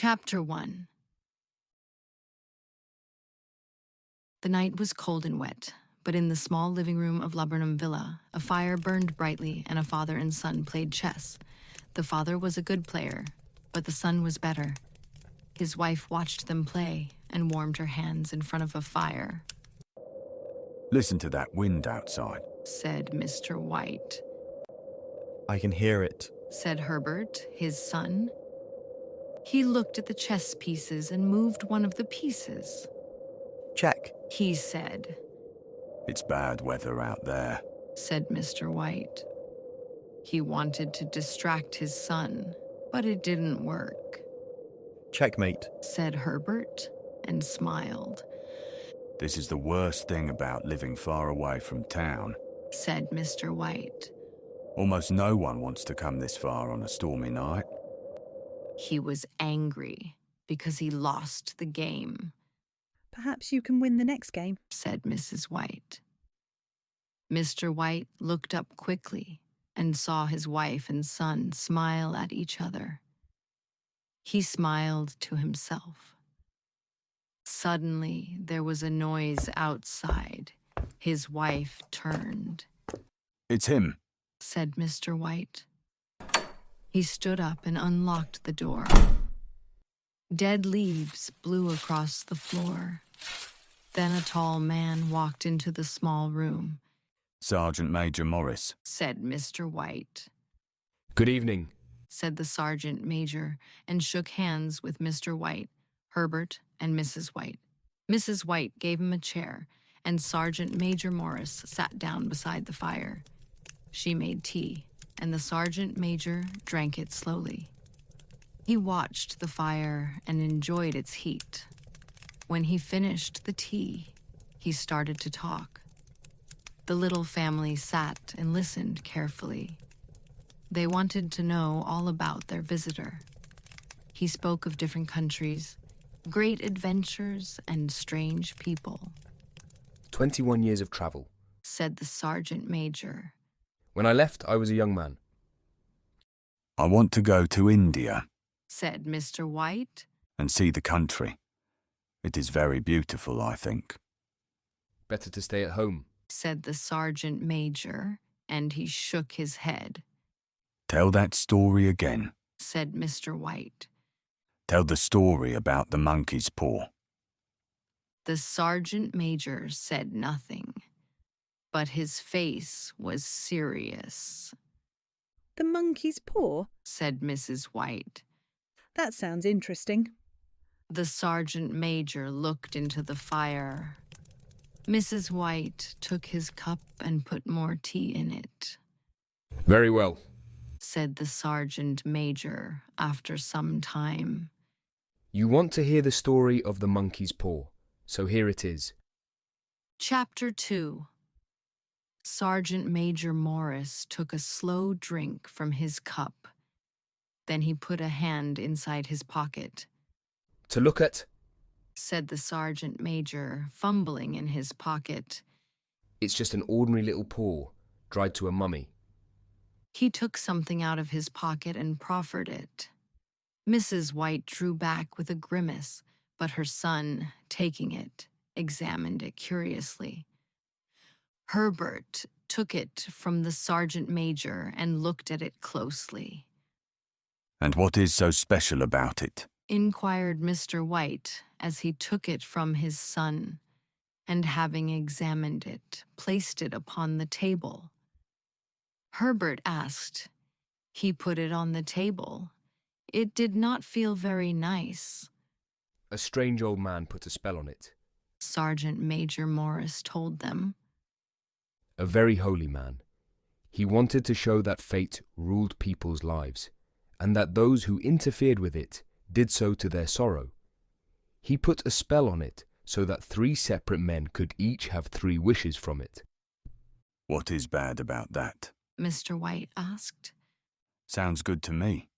Chapter 1. The night was cold and wet, but in the small living room of Laburnum Villa, a fire burned brightly and a father and son played chess. The father was a good player, but the son was better. His wife watched them play and warmed her hands in front of a fire. Listen to that wind outside, said Mr. White. I can hear it, said Herbert, his son. He looked at the chess pieces and moved one of the pieces. Check, he said. It's bad weather out there, said Mr. White. He wanted to distract his son, but it didn't work. Checkmate, said Herbert, and smiled. This is the worst thing about living far away from town, said Mr. White. Almost no one wants to come this far on a stormy night. He was angry because he lost the game. Perhaps you can win the next game, said Mrs. White. Mr. White looked up quickly and saw his wife and son smile at each other. He smiled to himself. Suddenly, there was a noise outside. His wife turned. It's him, said Mr. White. He stood up and unlocked the door. Dead leaves blew across the floor. Then a tall man walked into the small room. Sergeant Major Morris, said Mr. White. Good evening, said the sergeant major, and shook hands with Mr. White, Herbert, and Mrs. White. Mrs. White gave him a chair, and Sergeant Major Morris sat down beside the fire. She made tea, and the sergeant major drank it slowly. He watched the fire and enjoyed its heat. When he finished the tea, he started to talk. The little family sat and listened carefully. They wanted to know all about their visitor. He spoke of different countries, great adventures, and strange people. 21 years of travel, said the sergeant major. When I left, I was a young man. I want to go to India, said Mr. White, and see the country. It is very beautiful, I think. Better to stay at home, said the sergeant major, and he shook his head. Tell that story again, said Mr. White. Tell the story about the monkey's paw. The sergeant major said nothing, but his face was serious. The monkey's paw, said Mrs. White. That sounds interesting. The sergeant major looked into the fire. Mrs. White took his cup and put more tea in it. Very well, said the sergeant major after some time. You want to hear the story of the monkey's paw, so here it is. Chapter 2. Sergeant Major Morris took a slow drink from his cup. Then he put a hand inside his pocket. To look at, said the sergeant major, fumbling in his pocket. It's just an ordinary little paw, dried to a mummy. He took something out of his pocket and proffered it. Mrs. White drew back with a grimace, but her son, taking it, examined it curiously. Herbert took it from the sergeant major and looked at it closely. And what is so special about it? Inquired Mr. White as he took it from his son, and having examined it, placed it upon the table. Herbert asked. He put it on the table. It did not feel very nice. A strange old man put a spell on it. Sergeant Major Morris told them. A very holy man. He wanted to show that fate ruled people's lives, and that those who interfered with it did so to their sorrow. He put a spell on it so that 3 separate men could each have 3 wishes from it. What is bad about that? Mr. White asked. Sounds good to me.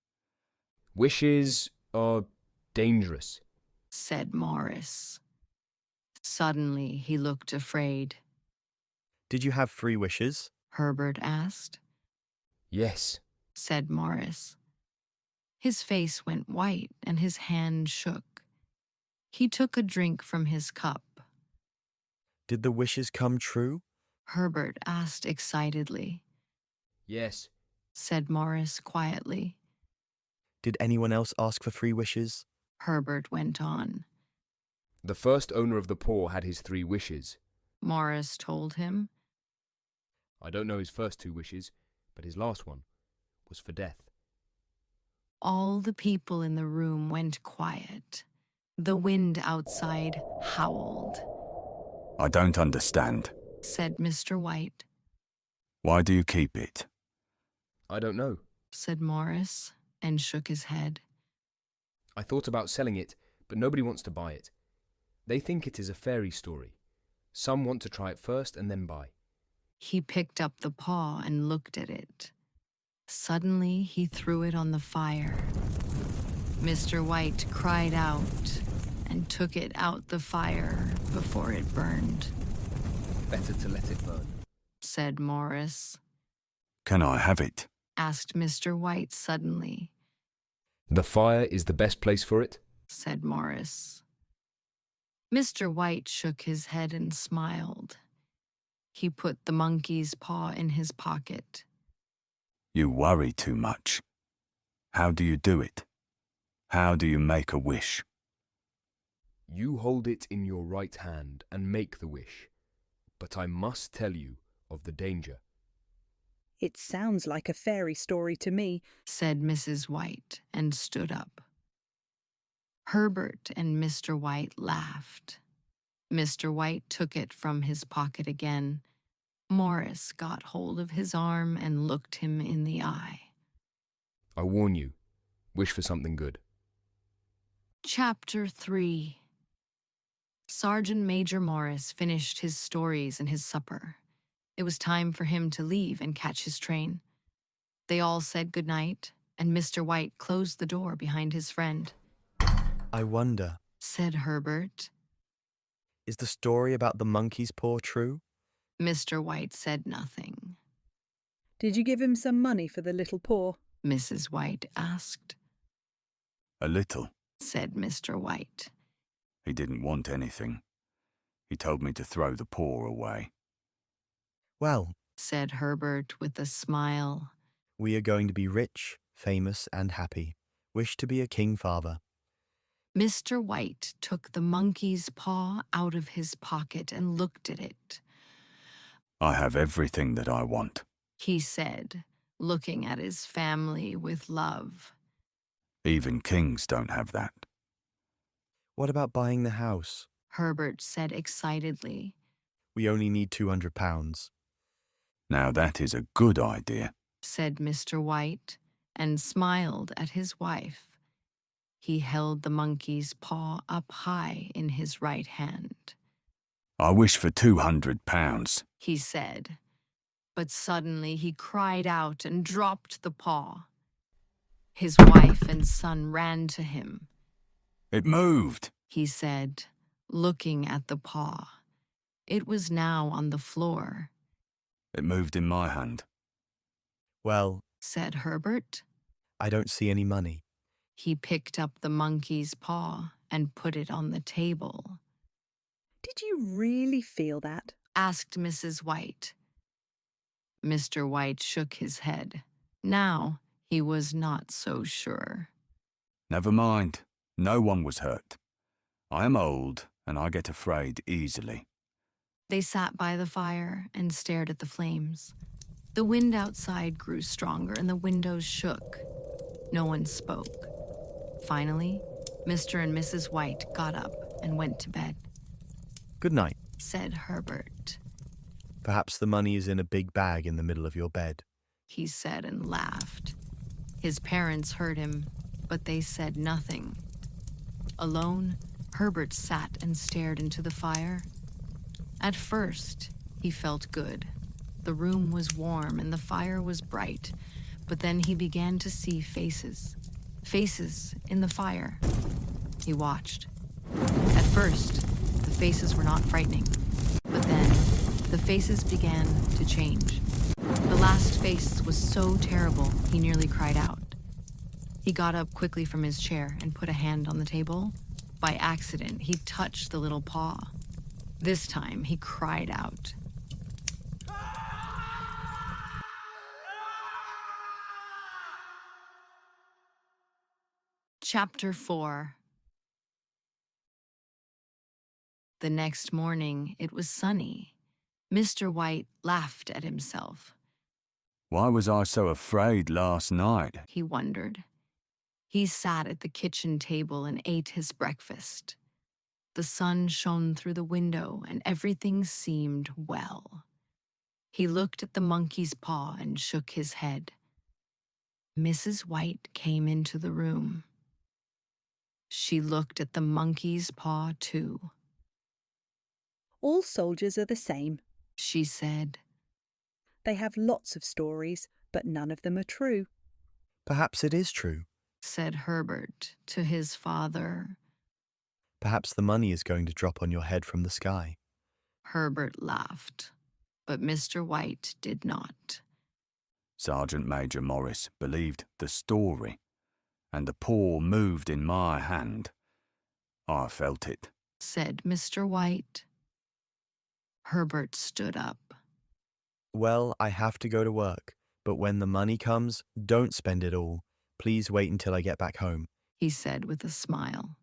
Wishes are dangerous, said Morris. Suddenly he looked afraid. Did you have 3 wishes? Herbert asked. Yes, said Morris. His face went white and his hand shook. He took a drink from his cup. Did the wishes come true? Herbert asked excitedly. Yes, Said Morris quietly. Did anyone else ask for 3 wishes? Herbert went on. the first owner of the paw had his 3 wishes. Morris told him. I don't know his first 2 wishes, but his last one was for death. All the people in the room went quiet. The wind outside howled. I don't understand. Said Mr. White. Why do you keep it? I don't know. Said Morris, and shook his head. I thought about selling it, but nobody wants to buy it. They think it is a fairy story. Some want to try it first and then buy. He picked up the paw and looked at it. Suddenly, he threw it on the fire. Mr. White cried out and took it out the fire before it burned. Better to let it burn. Said Morris. Can I have it? Asked Mr. White suddenly. The fire is the best place for it? Said Morris. Mr. White shook his head and smiled. He put the monkey's paw in his pocket. You worry too much. How do you do it? How do you make a wish? You hold it in your right hand and make the wish. But I must tell you of the danger. It sounds like a fairy story to me. Said Mrs. White and stood up. Herbert and Mr. White laughed. Mr. White took it from his pocket again. Morris got hold of his arm and looked him in the eye. I warn you, wish for something good. Chapter 3. Sergeant Major Morris finished his stories and his supper. It was time for him to leave and catch his train. They all said good night, and Mr. White closed the door behind his friend. I wonder, Said Herbert. is the story about the monkey's paw true? Mr. White said nothing. Did you give him some money for the little paw? Mrs. White asked. A little. Said Mr. White. He didn't want anything. He told me to throw the paw away. Well, Said Herbert with a smile. we are going to be rich, famous, and happy. Wish to be a king, father. Mr. White took the monkey's paw out of his pocket and looked at it. I have everything that I want. He said, looking at his family with love. Even kings don't have that. What about buying the house? Herbert said excitedly. We only need £200. Now that is a good idea. Said Mr. White, and smiled at his wife. He held the monkey's paw up high in his right hand. I wish for £200. He said, but suddenly he cried out and dropped the paw. His wife and son ran to him. It moved. He said, looking at the paw. It was now on the floor. It moved in my hand. Well, Said Herbert. I don't see any money. He picked up the monkey's paw and put it on the table. Did you really feel that? Asked Mrs. White. Mr. White shook his head. Now he was not so sure. Never mind. No one was hurt. I am old and I get afraid easily. They sat by the fire and stared at the flames. The wind outside grew stronger and the windows shook. No one spoke. Finally, Mr. and Mrs. White got up and went to bed. Good night. Said Herbert. Perhaps the money is in a big bag in the middle of your bed. He said and laughed. His parents heard him, but they said nothing. Alone, Herbert sat and stared into the fire. At first, he felt good. The room was warm and the fire was bright, but then he began to see faces. Faces in the fire. He watched. At first, the faces were not frightening, but then the faces began to change. The last face was so terrible, he nearly cried out. He got up quickly from his chair and put a hand on the table. By accident, he touched the little paw. This time, he cried out. Chapter 4. The next morning, it was sunny. Mr. White laughed at himself. Why was I so afraid last night? He wondered. He sat at the kitchen table and ate his breakfast. The sun shone through the window and everything seemed well. He looked at the monkey's paw and shook his head. Mrs. White came into the room. She looked at the monkey's paw too. All soldiers are the same. She said. They have lots of stories, but none of them are true. Perhaps it is true. Said Herbert to his father. Perhaps the money is going to drop on your head from the sky. Herbert laughed, but Mr. White did not. Sergeant Major Morris believed the story, and the paw moved in my hand. I felt it. Said Mr. White. Herbert stood up. Well, I have to go to work, but when the money comes, don't spend it all. Please wait until I get back home. He said with a smile.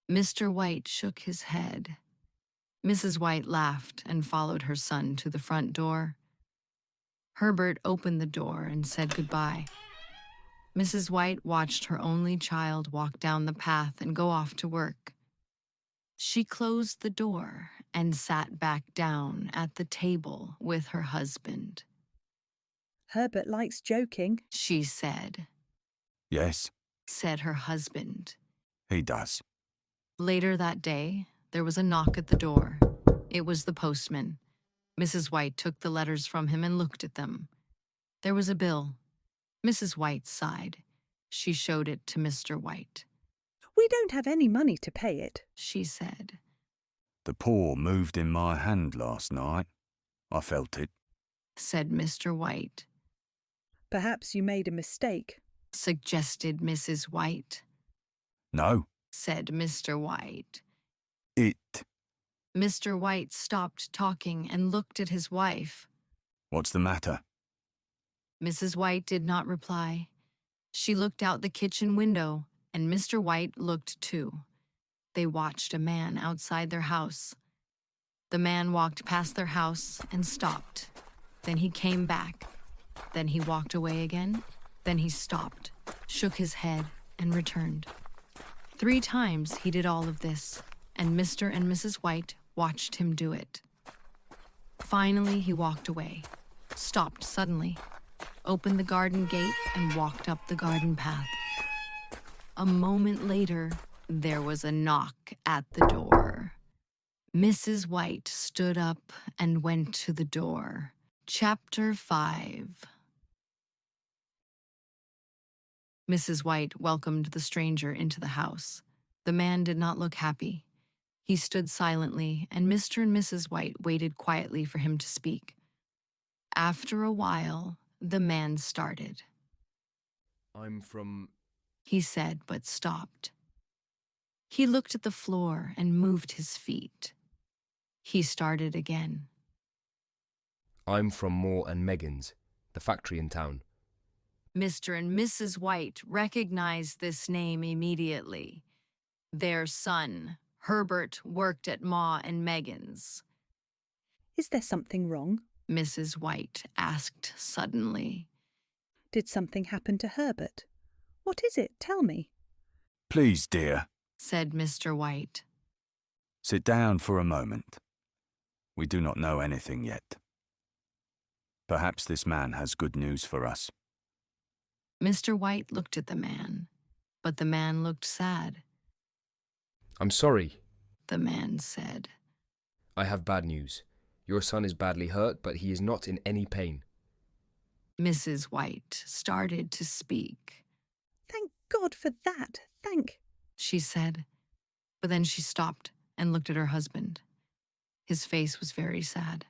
Mr. White shook his head. Mrs. White laughed and followed her son to the front door. Herbert opened the door and said goodbye. Mrs. White watched her only child walk down the path and go off to work. She closed the door and sat back down at the table with her husband. Herbert likes joking. She said. Yes, Said her husband. he does. Later that day, there was a knock at the door. It was the postman. Mrs. White took the letters from him and looked at them. There was a bill. Mrs. White sighed. She showed it to Mr. White. We don't have any money to pay it. She said. The paw moved in my hand last night. I felt it. Said Mr. White. Perhaps you made a mistake. Suggested Mrs. White. No, Said Mr. White. it. Mr. White stopped talking and looked at his wife. What's the matter? Mrs. White did not reply. She looked out the kitchen window, and Mr. White looked too. They watched a man outside their house. The man walked past their house and stopped. Then he came back. Then he walked away again. Then he stopped, shook his head, and returned. 3 times he did all of this, and Mr. and Mrs. White watched him do it. Finally, he walked away, stopped suddenly, opened the garden gate, and walked up the garden path. A moment later, there was a knock at the door. Mrs. White stood up and went to the door. Chapter 5. Mrs. White welcomed the stranger into the house. The man did not look happy. He stood silently, and Mr. and Mrs. White waited quietly for him to speak. After a while, the man started. I'm from... He said, but stopped. He looked at the floor and moved his feet. He started again. I'm from Moore and Megan's, the factory in town. Mr. and Mrs. White recognized this name immediately. Their son, Herbert, worked at Ma and Megan's. Is there something wrong? Mrs. White asked suddenly. Did something happen to Herbert? What is it? Tell me. Please, dear, Said Mr. White. sit down for a moment. We do not know anything yet. Perhaps this man has good news for us. Mr. White looked at the man, but the man looked sad. I'm sorry. The man said. I have bad news. Your son is badly hurt, but he is not in any pain. Mrs. White started to speak. Thank God for that. She said, but then she stopped and looked at her husband. His face was very sad.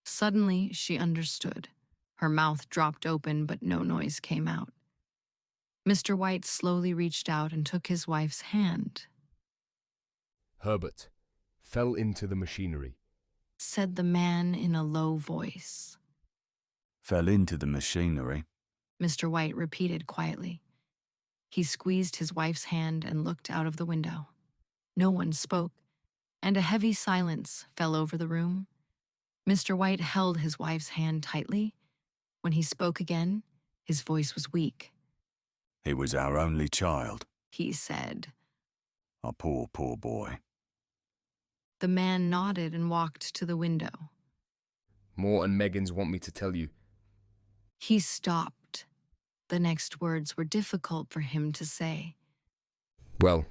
Suddenly, she understood. Her mouth dropped open, but no noise came out. Mr. White slowly reached out and took his wife's hand. Herbert fell into the machinery. Said the man in a low voice. Fell into the machinery. Mr. White repeated quietly. He squeezed his wife's hand and looked out of the window. No one spoke, and a heavy silence fell over the room. Mr. White held his wife's hand tightly. When he spoke again, his voice was weak. He was our only child. He said. A poor, poor boy. The man nodded and walked to the window. Moore and Meggins want me to tell you. He stopped. The next words were difficult for him to say. Well,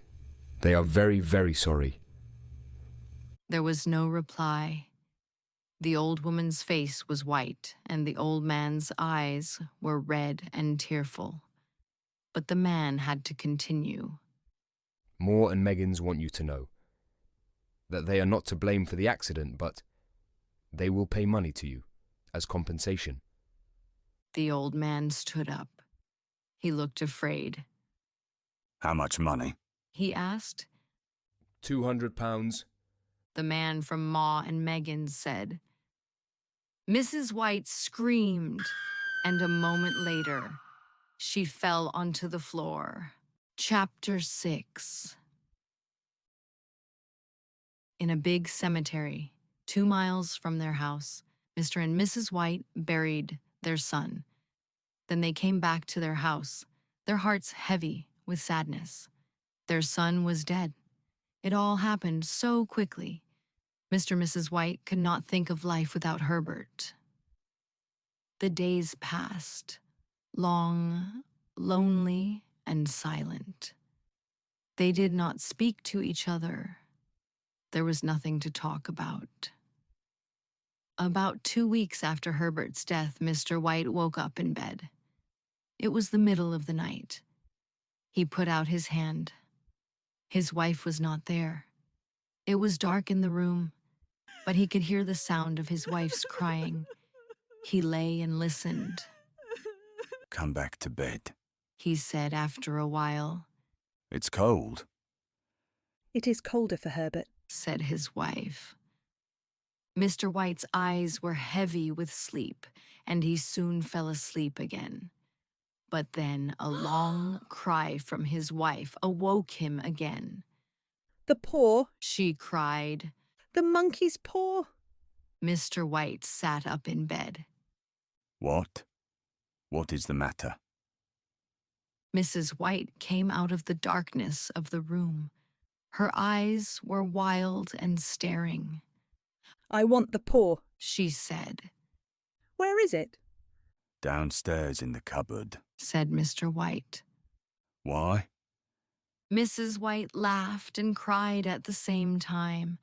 they are very, very sorry. There was no reply. The old woman's face was white, and the old man's eyes were red and tearful. But the man had to continue. Moore and Meggins want you to know that they are not to blame for the accident, but they will pay money to you as compensation. The old man stood up. He looked afraid. How much money? He asked. £200. The man from Ma and Meggins said. Mrs. White screamed, and a moment later, she fell onto the floor. Chapter 6. In a big cemetery, 2 miles from their house, Mr. and Mrs. White buried their son. Then they came back to their house, their hearts heavy with sadness. Their son was dead. It all happened so quickly. Mr. and Mrs. White could not think of life without Herbert. The days passed, long, lonely, and silent. They did not speak to each other. There was nothing to talk about. About 2 weeks after Herbert's death, Mr. White woke up in bed. It was the middle of the night. He put out his hand. His wife was not there. It was dark in the room, but he could hear the sound of his wife's crying. He lay and listened. Come back to bed. He said after a while. It's cold. It is colder for Herbert. Said his wife. Mr. White's eyes were heavy with sleep, and he soon fell asleep again. But then a long cry from his wife awoke him again. The paw. She cried. The monkey's paw. Mr. White sat up in bed. What? What is the matter? Mrs. White came out of the darkness of the room. Her eyes were wild and staring. I want the paw. She said. Where is it? Downstairs in the cupboard. Said Mr. White. Why? Mrs. White laughed and cried at the same time.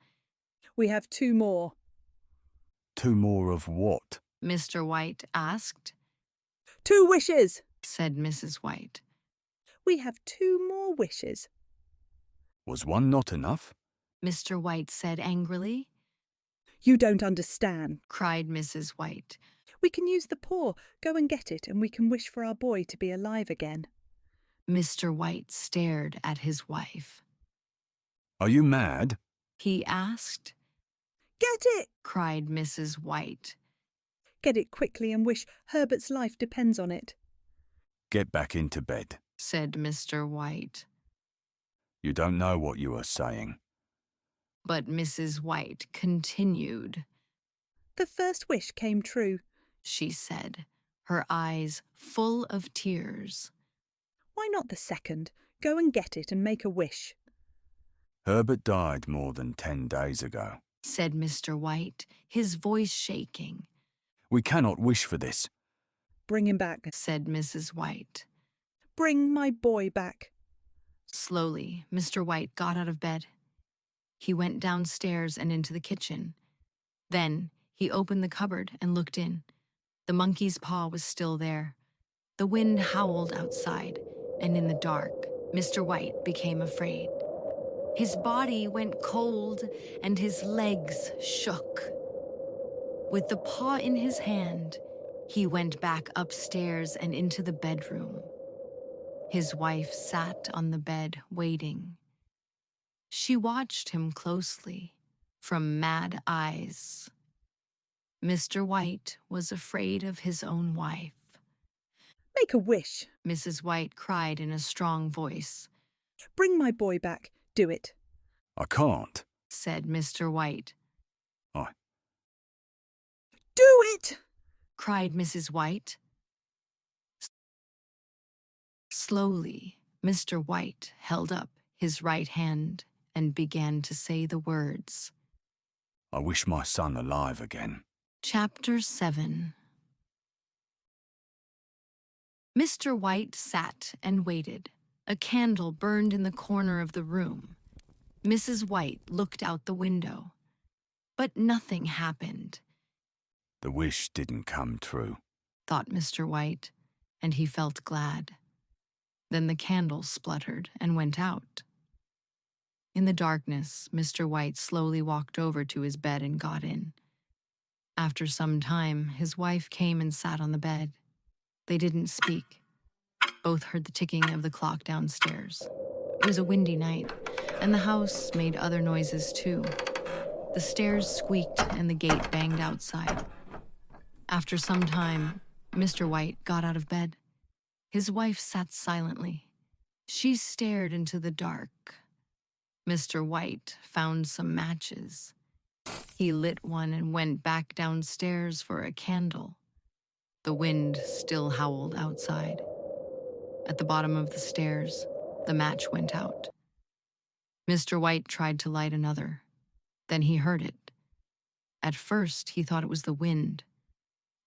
We have 2 more. 2 more of what? Mr. White asked. 2 wishes. Said Mrs. White. We have 2 more wishes. Was one not enough? Mr. White said angrily. You don't understand. Cried Mrs. White. We can use the paw. Go and get it, and we can wish for our boy to be alive again. Mr. White stared at his wife. Are you mad? He asked. Get it! Cried Mrs. White. Get it quickly and wish Herbert's life depends on it. Get back into bed. Said Mr. White. You don't know what you are saying. But Mrs. White continued. The first wish came true. She said, her eyes full of tears. Why not the second? Go and get it and make a wish. Herbert died more than 10 days ago. Said Mr. White, his voice shaking. We cannot wish for this. Bring him back. Said Mrs. White. Bring my boy back. Slowly, Mr. White got out of bed. He went downstairs and into the kitchen. Then he opened the cupboard and looked in. The monkey's paw was still there. The wind howled outside, and in the dark, Mr. White became afraid. His body went cold, and his legs shook. With the paw in his hand, he went back upstairs and into the bedroom. His wife sat on the bed, waiting. She watched him closely, from mad eyes. Mr. White was afraid of his own wife. Make a wish. Mrs. White cried in a strong voice. Bring my boy back. Do it. I can't. Said Mr. White. Do it! Cried Mrs. White. Slowly, Mr. White held up his right hand and began to say the words. I wish my son alive again. Chapter 7. Mr. White sat and waited. A candle burned in the corner of the room. Mrs. White looked out the window. But nothing happened, The wish didn't come true. thought Mr. White, and he felt glad. Then the candle spluttered and went out. In the darkness, Mr. White slowly walked over to his bed and got in. After some time, his wife came and sat on the bed. They didn't speak. Both heard the ticking of the clock downstairs. It was a windy night, and the house made other noises too. The stairs squeaked and the gate banged outside. After some time, Mr. White got out of bed. His wife sat silently. She stared into the dark. Mr. White found some matches. He lit one and went back downstairs for a candle. The wind still howled outside. At the bottom of the stairs, the match went out. Mr. White tried to light another. Then he heard it. At first, he thought it was the wind,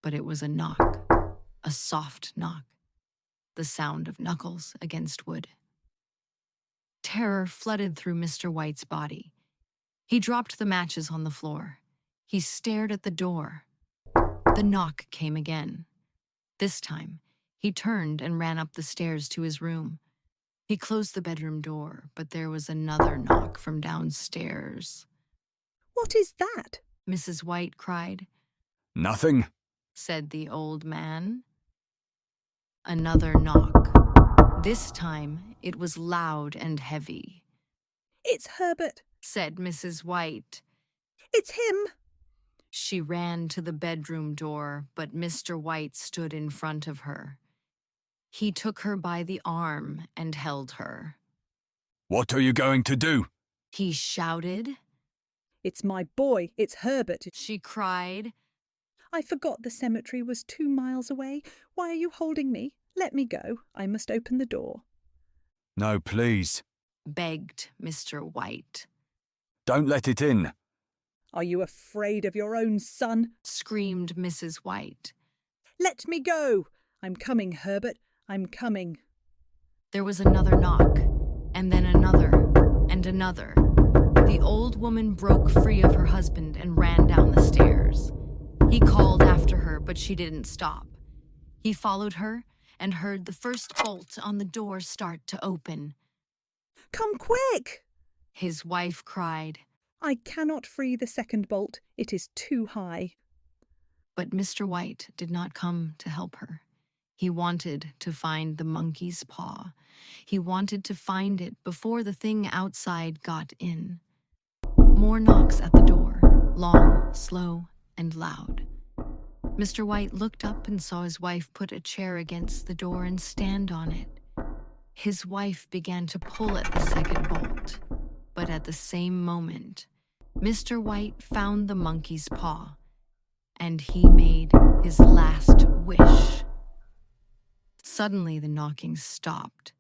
but it was a knock, a soft knock, the sound of knuckles against wood. Terror flooded through Mr. White's body. He dropped the matches on the floor. He stared at the door. The knock came again. This time, he turned and ran up the stairs to his room. He closed the bedroom door, but there was another knock from downstairs. What is that? Mrs. White cried. Nothing. Said the old man. Another knock. This time, it was loud and heavy. It's Herbert. Said Mrs. White. It's him. She ran to the bedroom door, but Mr. White stood in front of her. He took her by the arm and held her. What are you going to do? He shouted. It's my boy. It's Herbert. She cried. I forgot the cemetery was 2 miles away. Why are you holding me? Let me go. I must open the door. No, please. Begged Mr. White. Don't let it in. Are you afraid of your own son? Screamed Mrs. White. Let me go. I'm coming, Herbert. I'm coming. There was another knock, and then another, and another. The old woman broke free of her husband and ran down the stairs. He called after her, but she didn't stop. He followed her and heard the first bolt on the door start to open. Come quick! His wife cried. I cannot free the second bolt. It is too high. But Mr. White did not come to help her. He wanted to find the monkey's paw. He wanted to find it before the thing outside got in. More knocks at the door, long, slow, and loud. Mr. White looked up and saw his wife put a chair against the door and stand on it. His wife began to pull at the second bolt, but at the same moment, Mr. White found the monkey's paw, and he made his last wish. Suddenly, the knocking stopped.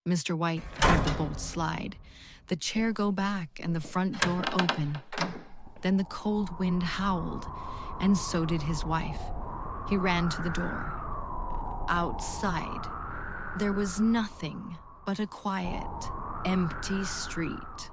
Mr. White heard the bolt slide, the chair go back, and the front door open. Then the cold wind howled, and so did his wife. He ran to the door. Outside, there was nothing but a quiet, empty street.